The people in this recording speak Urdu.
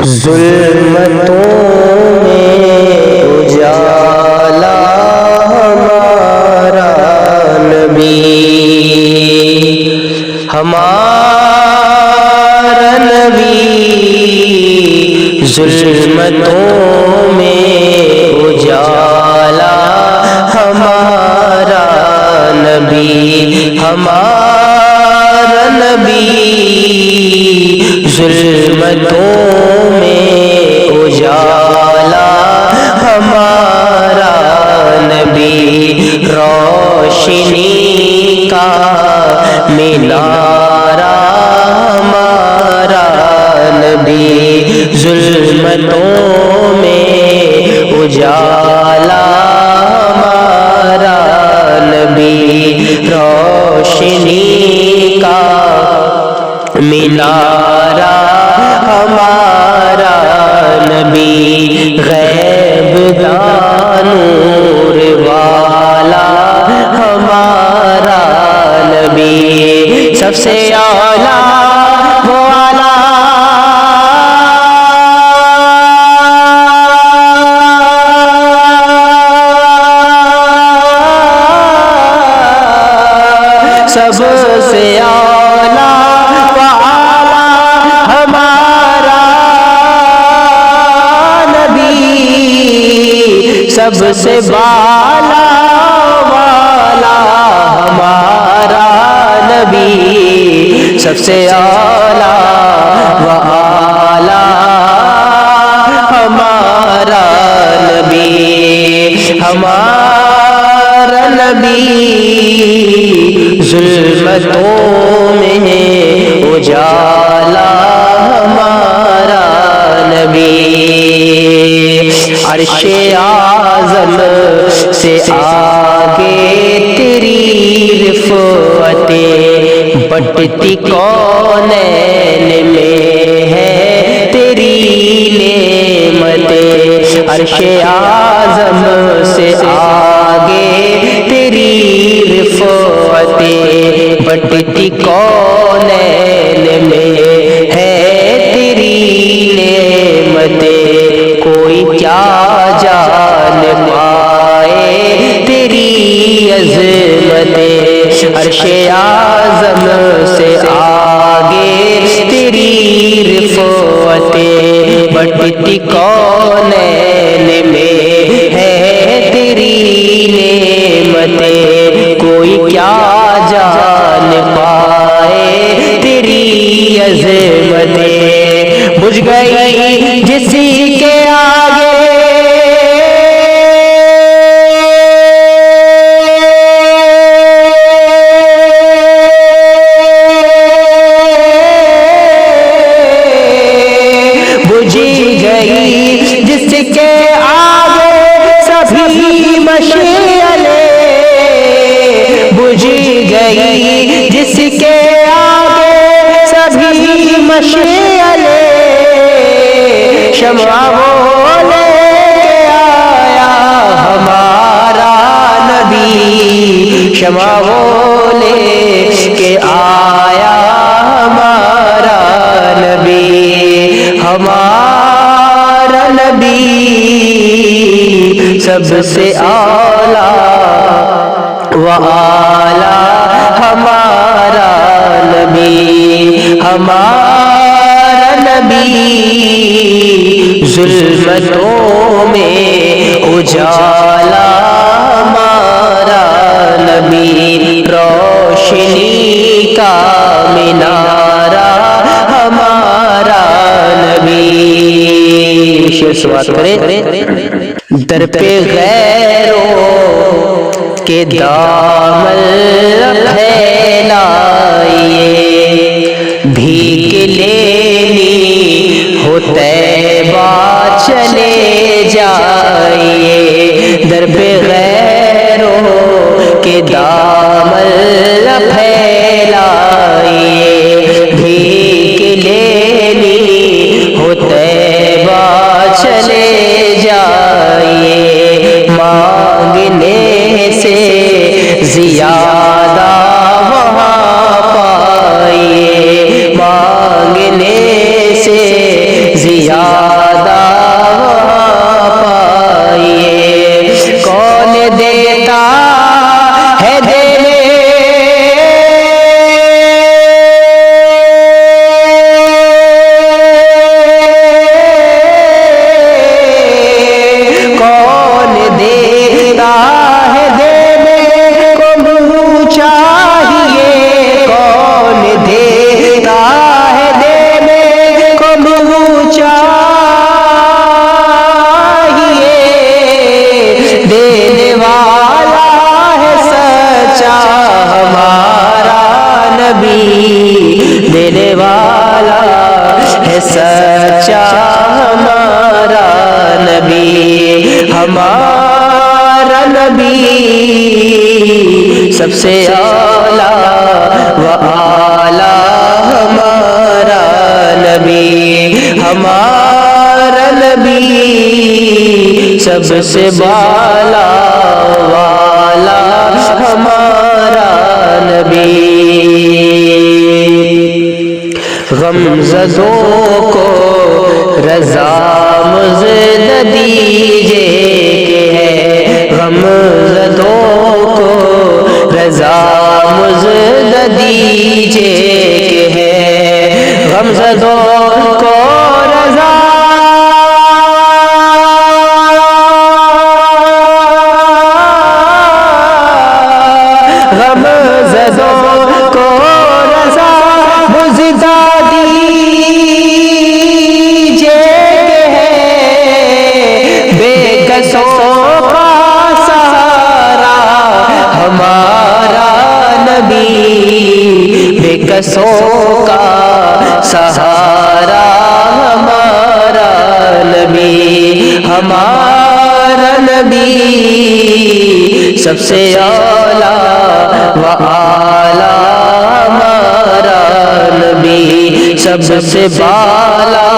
ظلمتوں میں اجالا ہمارا نبی، ہمارا نبی ظلمتوں میں اجالا ہمارا نبی، ہمارا نبی ظلمتوں میں اجالا ہمارا نبی، روشنی کا مینارہ ہمارا نبی، ظلمتوں میں اجالا ہمارا نبی، روشنی کا مینارہ ہمارا نبی، غیب دان نور والا ہمارا نبی، سب سے اعلیٰ وہ اعلیٰ سب سے اعلیٰ والا ہمارا نبی، سب سے بالا والا ہمارا نبی، سب سے اعلیٰ والا ہمارا نبی، ہمارا نبی ظلمتوں میں اجالا ہمارا نبی، عرش اعظم سے آگے تیری رفعتیں، بٹتی کونین میں ہے تیری نعمتیں، عرش اعظم سے آگے تیری رفعتیں، بٹتی کونین میں ہے تیری نعمتیں، کوئی کیا جان پائے تیری عظمتیں، عرش اعظم سے آگے تیری رفعتیں، بٹتی کونین میں ہے تیری نعمتیں، کوئی کیا جان پائے تیری عظمتیں، بجھ گئی جسی کے آگے بجھی گئی جس کے آگے سبھی مشعلیں، بجھی گئی جس کے آگے سبھی مشعلیں، شمع وہ لے کے آیا ہمارا نبی، شمع وہ لے کے آیا ہمارا نبی، ہمارا نبی سب سے اعلیٰ و اعلیٰ ہمارا نبی، ہمارا نبی ظلمتوں میں اجالا ہمارا نبی، روشنی کا مینارہ ہمارا نبی، سوات کریں، در پہ غیروں کے دامن پھیلائیے، بھیک لینی ہو طیبہ چلے جائیے، در پہ غیروں کے دامن پھیلائیے، بھیک لینی ہو طیبہ چلے جائیے، مانگنے سے زیادہ وہاں پائیے، مانگنے سے زیادہ نبی سب سے بالا والا ہمارا نبی غمزدوں کو رضا مزد دیجے کہ ہے غمزدوں کو رضا مزد دیجے کہ ہے غمزدوں کو رضا غمزدوں کو رضا مزد دیجے کہ ہے بے کسوں کا سہارا ہمارا نبی بے کسوں کا سہارا ہمارا نبی ہمارا نبی سب سے اعلیٰ و اعلیٰ ہمارا نبی سب سے بالا